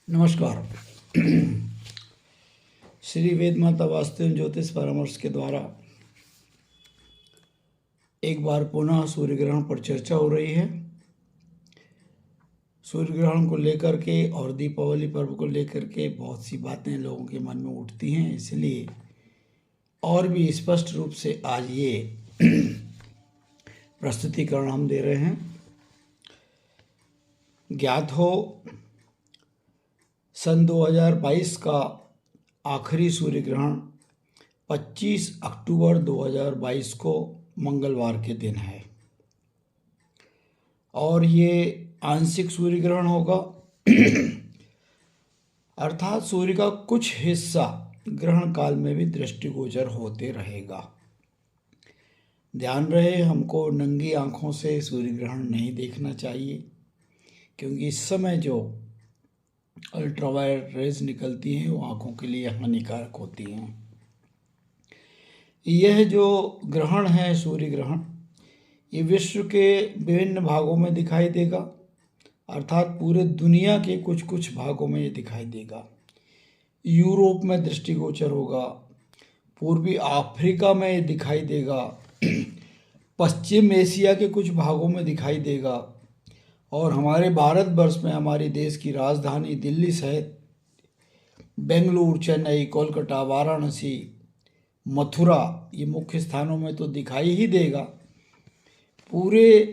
नमस्कार। श्री वेद माता वास्तु एवं ज्योतिष परामर्श के द्वारा एक बार पुनः सूर्य ग्रहण पर चर्चा हो रही है। सूर्य ग्रहण को लेकर के और दीपावली पर्व को लेकर के बहुत सी बातें लोगों के मन में उठती हैं, इसलिए और भी स्पष्ट रूप से आज ये प्रस्तुतिकरण हम दे रहे हैं। ज्ञात हो, सन 2022 का आखिरी सूर्य ग्रहण 25 अक्टूबर 2022 को मंगलवार के दिन है और ये आंशिक सूर्य ग्रहण होगा। अर्थात सूर्य का कुछ हिस्सा ग्रहण काल में भी दृष्टिगोचर होते रहेगा। ध्यान रहे, हमको नंगी आंखों से सूर्य ग्रहण नहीं देखना चाहिए, क्योंकि इस समय जो अल्ट्रावायलेट रेज निकलती हैं वो आँखों के लिए हानिकारक होती हैं। यह जो ग्रहण है, सूर्य ग्रहण, ये विश्व के विभिन्न भागों में दिखाई देगा। अर्थात पूरे दुनिया के कुछ कुछ भागों में ये दिखाई देगा। यूरोप में दृष्टिगोचर होगा, पूर्वी अफ्रीका में ये दिखाई देगा, पश्चिम एशिया के कुछ भागों में दिखाई देगा और हमारे भारतवर्ष में हमारे देश की राजधानी दिल्ली सहित बेंगलुरु, चेन्नई, कोलकाता, वाराणसी, मथुरा, ये मुख्य स्थानों में तो दिखाई ही देगा। पूरे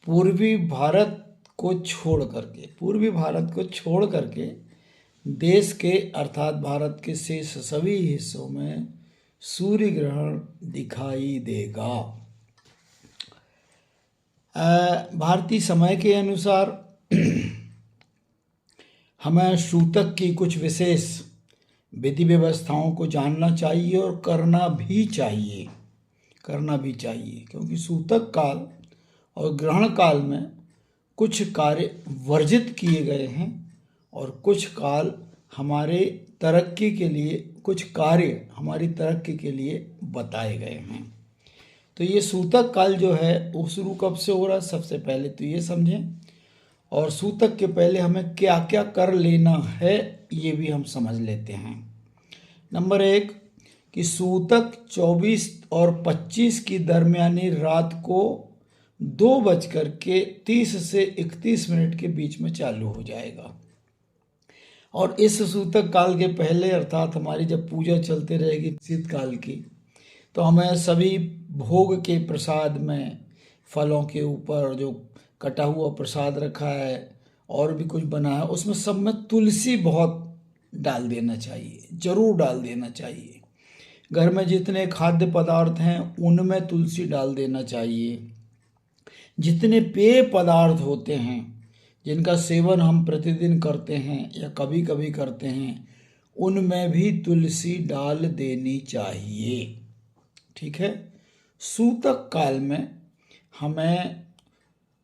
पूर्वी भारत को छोड़ करके देश के अर्थात भारत के शेष सभी हिस्सों में सूर्य ग्रहण दिखाई देगा। भारतीय समय के अनुसार हमें सूतक की कुछ विशेष विधि व्यवस्थाओं को जानना चाहिए और करना भी चाहिए, क्योंकि सूतक काल और ग्रहण काल में कुछ कार्य वर्जित किए गए हैं और कुछ काल हमारे तरक्की के लिए, कुछ कार्य हमारी तरक्की के लिए बताए गए हैं। तो ये सूतक काल जो है वो शुरू कब से हो रहा है, सबसे पहले तो ये समझें, और सूतक के पहले हमें क्या क्या कर लेना है ये भी हम समझ लेते हैं। नंबर 1 कि सूतक 24 और 25 की दरमियानी रात को 2:30 से 31 के बीच में चालू हो जाएगा। और इस सूतक काल के पहले अर्थात हमारी जब पूजा चलते रहेगी शीतकाल की, तो हमें सभी भोग के प्रसाद में फलों के ऊपर जो कटा हुआ प्रसाद रखा है और भी कुछ बना है, उसमें सब में तुलसी बहुत डाल देना चाहिए, जरूर डाल देना चाहिए। घर में जितने खाद्य पदार्थ हैं उनमें तुलसी डाल देना चाहिए। जितने पेय पदार्थ होते हैं जिनका सेवन हम प्रतिदिन करते हैं या कभी कभी करते हैं, उनमें भी तुलसी डाल देनी चाहिए। ठीक है। सूतक काल में हमें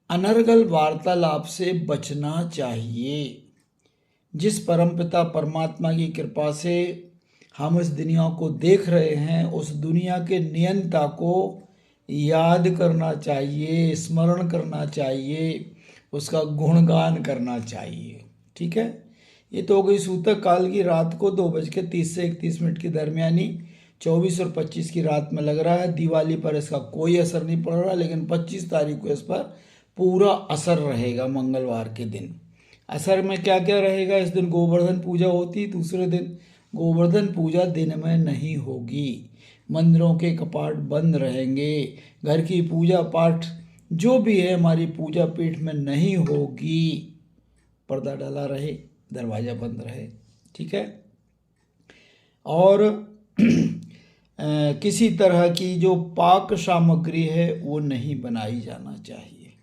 अनर्गल वार्तालाप से बचना चाहिए। जिस परमपिता परमात्मा की कृपा से हम इस दुनिया को देख रहे हैं, उस दुनिया के नियंता को याद करना चाहिए, स्मरण करना चाहिए, उसका गुणगान करना चाहिए। ठीक है। ये तो हो गई सूतक काल की रात को 2:30 से 31 की दरमियानी 24 और 25 की रात में लग रहा है। दिवाली पर इसका कोई असर नहीं पड़ रहा, लेकिन 25 तारीख को इस पर पूरा असर रहेगा। मंगलवार के दिन असर में क्या क्या रहेगा, इस दिन गोवर्धन पूजा होती, दूसरे दिन गोवर्धन पूजा दिन में नहीं होगी, मंदिरों के कपाट बंद रहेंगे, घर की पूजा पाठ जो भी है हमारी पूजा पीठ में नहीं होगी, पर्दा डाला रहे, दरवाज़ा बंद रहे। ठीक है। और किसी तरह की जो पाक सामग्री है वो नहीं बनाई जाना चाहिए।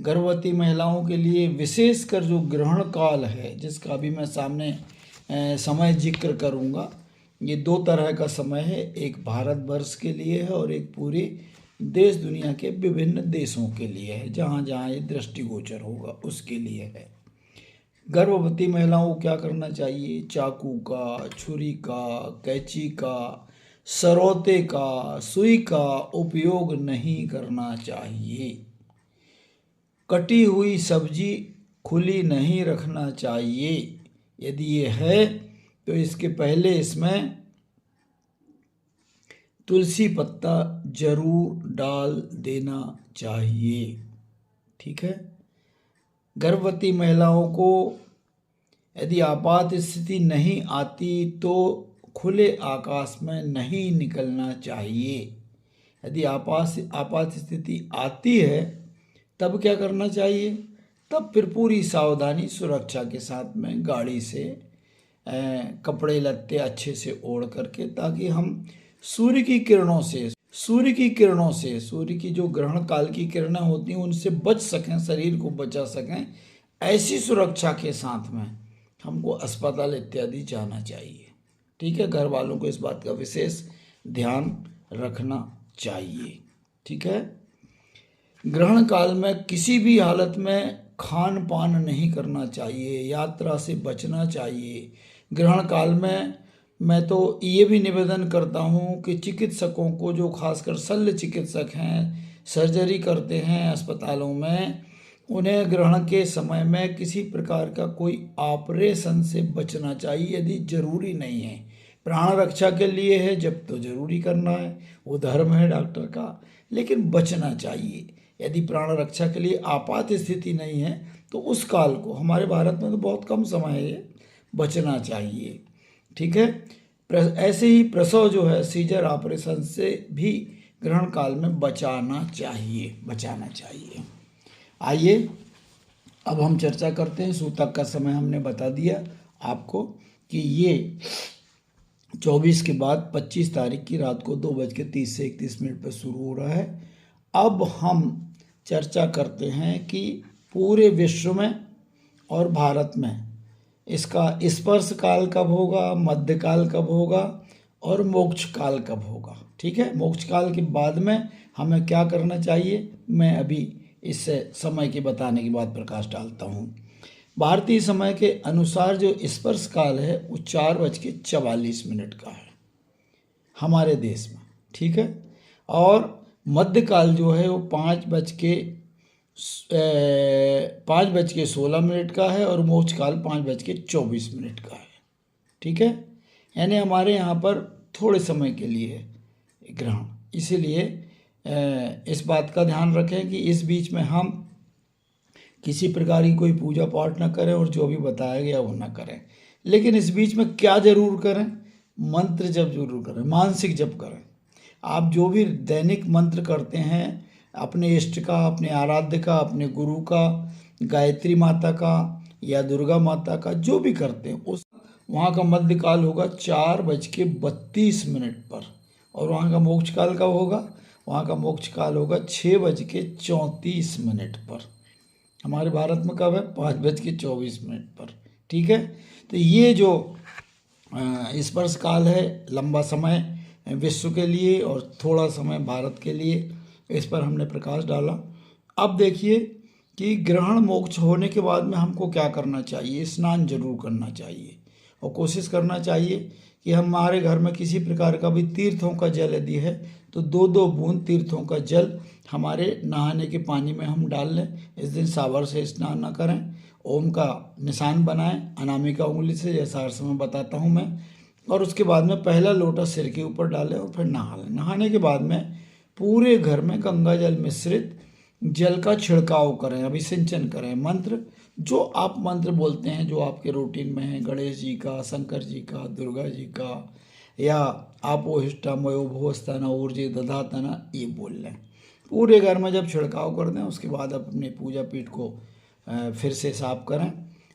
गर्भवती महिलाओं के लिए विशेषकर जो ग्रहण काल है, जिसका भी मैं सामने समय जिक्र करूँगा, ये 2 तरह का समय है, एक भारतवर्ष के लिए है और एक पूरे देश दुनिया के विभिन्न देशों के लिए है, जहाँ जहाँ ये दृष्टिगोचर होगा उसके लिए है। गर्भवती महिलाओं को क्या करना चाहिए, चाकू का, छुरी का, कैंची का, सरौते का, सुई का उपयोग नहीं करना चाहिए। कटी हुई सब्जी खुली नहीं रखना चाहिए। यदि ये है तो इसके पहले इसमें तुलसी पत्ता जरूर डाल देना चाहिए। ठीक है। गर्भवती महिलाओं को यदि आपात स्थिति नहीं आती तो खुले आकाश में नहीं निकलना चाहिए। यदि आपात स्थिति आती है तब क्या करना चाहिए? तब फिर पूरी सावधानी सुरक्षा के साथ में गाड़ी से कपड़े लत्ते अच्छे से ओढ़ करके, ताकि हम सूर्य की जो ग्रहण काल की किरणें होती हैं उनसे बच सकें, शरीर को बचा सकें, ऐसी सुरक्षा के साथ में हमको अस्पताल इत्यादि जाना चाहिए। ठीक है। घर वालों को इस बात का विशेष ध्यान रखना चाहिए। ठीक है। ग्रहण काल में किसी भी हालत में खान पान नहीं करना चाहिए, यात्रा से बचना चाहिए। ग्रहण काल में मैं तो ये भी निवेदन करता हूँ कि चिकित्सकों को, जो खासकर शल्य चिकित्सक हैं, सर्जरी करते हैं अस्पतालों में, उन्हें ग्रहण के समय में किसी प्रकार का कोई ऑपरेशन से बचना चाहिए यदि जरूरी नहीं है। प्राण रक्षा के लिए है जब तो जरूरी करना है, वो धर्म है डॉक्टर का, लेकिन बचना चाहिए। यदि प्राण रक्षा के लिए आपात स्थिति नहीं है तो उस काल को, हमारे भारत में तो बहुत कम समय है, बचना चाहिए। ठीक है। ऐसे ही प्रसव जो है, सीजर ऑपरेशन से भी ग्रहण काल में बचाना चाहिए। आइए अब हम चर्चा करते हैं। सूतक का समय हमने बता दिया आपको कि ये 24 के बाद 25 तारीख की रात को 2:30 से 31 पर शुरू हो रहा है। अब हम चर्चा करते हैं कि पूरे विश्व में और भारत में इसका स्पर्श काल कब होगा, मध्यकाल कब होगा और मोक्ष काल कब होगा। ठीक है। मोक्ष काल के बाद में हमें क्या करना चाहिए, मैं अभी इस समय के बताने के बाद प्रकाश डालता हूँ। भारतीय समय के अनुसार जो स्पर्श काल है वो 4:44 का है हमारे देश में। ठीक है। और मध्यकाल जो है वो 5:16 का है और मोक्ष काल 5:24 का है। ठीक है। यानी हमारे यहाँ पर थोड़े समय के लिए है ग्रहण, इसीलिए इस बात का ध्यान रखें कि इस बीच में हम किसी प्रकार की कोई पूजा पाठ ना करें और जो भी बताया गया वो ना करें। लेकिन इस बीच में क्या जरूर करें, मंत्र जप जरूर करें, मानसिक जप करें। आप जो भी दैनिक मंत्र करते हैं अपने इष्ट का, अपने आराध्य का, अपने गुरु का, गायत्री माता का या दुर्गा माता का, जो भी करते हैं उस वहाँ का मध्यकाल होगा 4:32 पर। और वहाँ का मोक्ष काल कब होगा? वहाँ का मोक्ष काल होगा 6:34 पर। हमारे भारत में कब है? 5:24 पर। ठीक है। तो ये जो स्पर्श काल है, लंबा समय विश्व के लिए और थोड़ा समय भारत के लिए, इस पर हमने प्रकाश डाला। अब देखिए कि ग्रहण मोक्ष होने के बाद में हमको क्या करना चाहिए। स्नान जरूर करना चाहिए और कोशिश करना चाहिए कि हमारे घर में किसी प्रकार का भी तीर्थों का जल यदि है तो 2-2 बूंद तीर्थों का जल हमारे नहाने के पानी में हम डाल लें। इस दिन सावर से स्नान न करें, ओम का निशान बनाएं अनामिका उंगली से, जैसा हर समय बताता हूँ मैं, और उसके बाद में पहला लोटा सिर के ऊपर डालें और फिर नहा लें। नहाने के बाद में पूरे घर में गंगा जल मिश्रित जल का छिड़काव करें, अभिसिंचन करें। मंत्र जो आप मंत्र बोलते हैं, जो आपके रूटीन में है, गणेश जी का, शंकर जी का, दुर्गा जी का, या आपो हिष्टा मयो भुवस्तना ऊर्जे दधातना, ये बोल लें। पूरे घर में जब छिड़काव कर दें उसके बाद अपने पूजा पीठ को फिर से साफ करें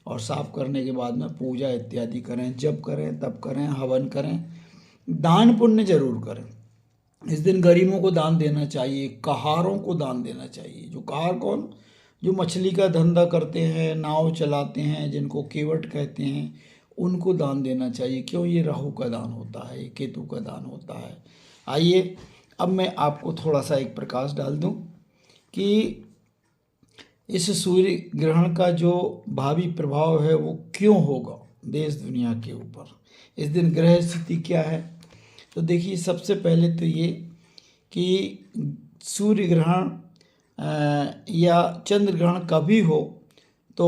और साफ करने के बाद में पूजा इत्यादि करें, जप करें, तप करें, हवन करें, दान पुण्य जरूर करें। इस दिन गरीबों को दान देना चाहिए, कहारों को दान देना चाहिए। जो कहार कौन? जो मछली का धंधा करते हैं, नाव चलाते हैं, जिनको केवट कहते हैं, उनको दान देना चाहिए। क्यों? ये राहु का दान होता है, ये केतु का दान होता है। आइए अब मैं आपको थोड़ा सा एक प्रकाश डाल दूं कि इस सूर्य ग्रहण का जो भावी प्रभाव है वो क्यों होगा देश दुनिया के ऊपर। इस दिन ग्रह स्थिति क्या है? तो देखिए, सबसे पहले तो ये कि सूर्य ग्रहण या चंद्र ग्रहण कभी हो तो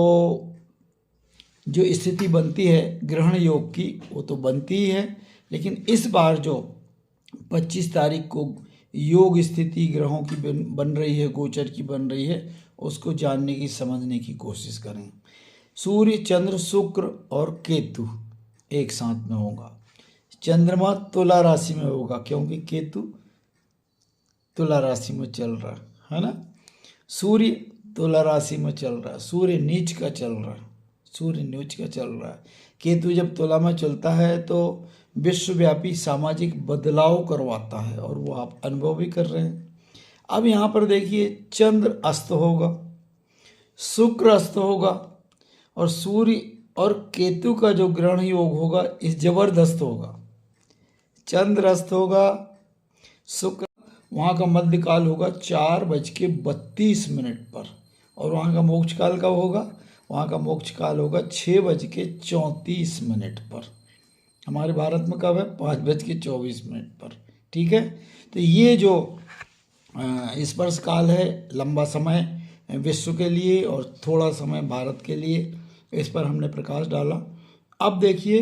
जो स्थिति बनती है ग्रहण योग की वो तो बनती ही है, लेकिन इस बार जो 25 तारीख को योग स्थिति ग्रहों की बन रही है, गोचर की बन रही है, उसको जानने की समझने की कोशिश करें। सूर्य, चंद्र, शुक्र और केतु एक साथ में होगा। चंद्रमा तुला राशि में होगा क्योंकि केतु तुला राशि में चल रहा है ना। सूर्य तुला राशि में चल रहा है, सूर्य नीच का चल रहा है, सूर्य नीच का चल रहा है। केतु जब तुला में चलता है तो विश्वव्यापी सामाजिक बदलाव करवाता है और वो आप अनुभव भी कर रहे हैं। अब यहाँ पर देखिए, चंद्र अस्त होगा, शुक्र अस्त होगा और सूर्य और केतु का जो ग्रहण योग होगा इस जबरदस्त होगा। चंद्र अस्त होगा, शुक्र, वहाँ का मध्यकाल होगा 4:32 पर, और वहाँ का मोक्ष काल कब होगा? वहाँ का मोक्ष काल होगा 6:34 पर। हमारे भारत में कब है? 5:24 पर। ठीक है, तो ये जो स्पर्श काल है, लंबा समय विश्व के लिए और थोड़ा समय भारत के लिए, इस पर हमने प्रकाश डाला। अब देखिए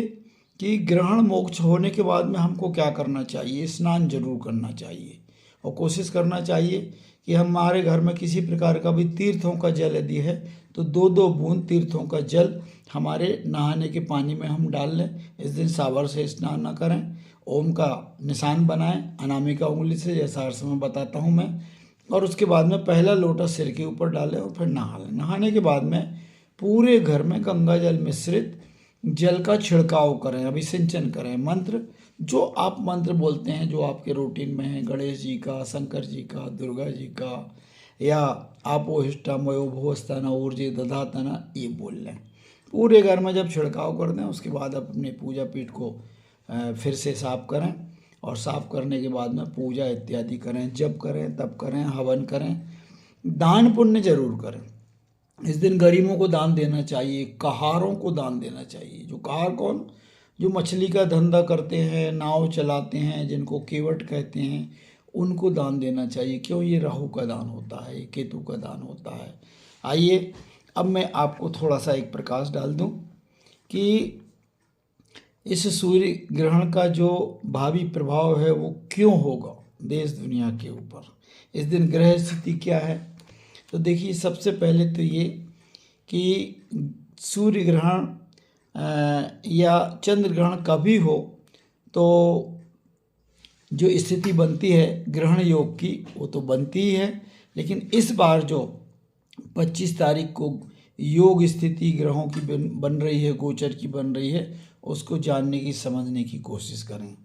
कि ग्रहण मोक्ष होने के बाद में हमको क्या करना चाहिए। स्नान जरूर करना चाहिए और कोशिश करना चाहिए कि हमारे घर में किसी प्रकार का भी तीर्थों का जल यदि है तो 2-2 बूंद तीर्थों का जल हमारे नहाने के पानी में हम डाल लें। इस दिन सावर से स्नान न करें, ओम का निशान बनाएं अनामिका उंगली से, जैसा हर समय बताता हूँ मैं, और उसके बाद में पहला लोटा सिर के ऊपर डालें और फिर नहा लें। नहाने के बाद में पूरे घर में गंगा जल मिश्रित जल का छिड़काव करें, अभिसिंचन करें। मंत्र जो आप मंत्र बोलते हैं, जो आपके रूटीन में है, गणेश जी का, शंकर जी का, दुर्गा जी का, या आपो हिष्टामयो भुवस्तान ऊर्जे दधातना, ये बोल लें। पूरे घर में जब छिड़काव कर दें उसके बाद अपने पूजा पीठ को फिर से साफ करें, और साफ करने के बाद में पूजा इत्यादि करें, जब करें तब करें, हवन करें, दान पुण्य जरूर करें। इस दिन गरीबों को दान देना चाहिए, कहारों को दान देना चाहिए। जो कहार कौन? जो मछली का धंधा करते हैं, नाव चलाते हैं, जिनको केवट कहते हैं, उनको दान देना चाहिए। क्यों? ये राहु का दान होता है, ये केतु का दान होता है। आइए अब मैं आपको थोड़ा सा एक प्रकाश डाल दूं कि इस सूर्य ग्रहण का जो भावी प्रभाव है वो क्यों होगा देश दुनिया के ऊपर। इस दिन ग्रह स्थिति क्या है? तो देखिए, सबसे पहले तो ये कि सूर्य ग्रहण या चंद्र ग्रहण कभी हो तो जो स्थिति बनती है ग्रहण योग की वो तो बनती ही है, लेकिन इस बार जो 25 तारीख को योग स्थिति ग्रहों की बन रही है, गोचर की बन रही है, उसको जानने की समझने की कोशिश करें।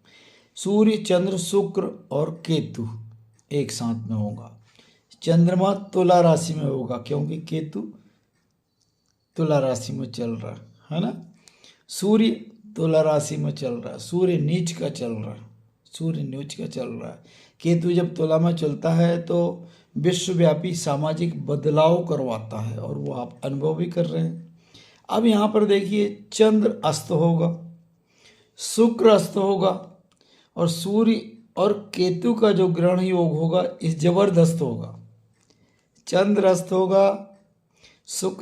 सूर्य, चंद्र, शुक्र और केतु एक साथ में होगा। चंद्रमा तुला राशि में होगा क्योंकि केतु तुला राशि में चल रहा है ना। सूर्य तुला राशि में चल रहा है, सूर्य नीच का चल रहा है, सूर्य नीच का चल रहा है। केतु जब तुला में चलता है तो विश्वव्यापी सामाजिक बदलाव करवाता है और वो आप अनुभव भी कर रहे हैं। अब यहाँ पर देखिए, चंद्र अस्त होगा, शुक्र अस्त होगा और सूर्य और केतु का जो ग्रहण योग होगा इस जबरदस्त होगा। चंद्र अस्त होगा, शुक्र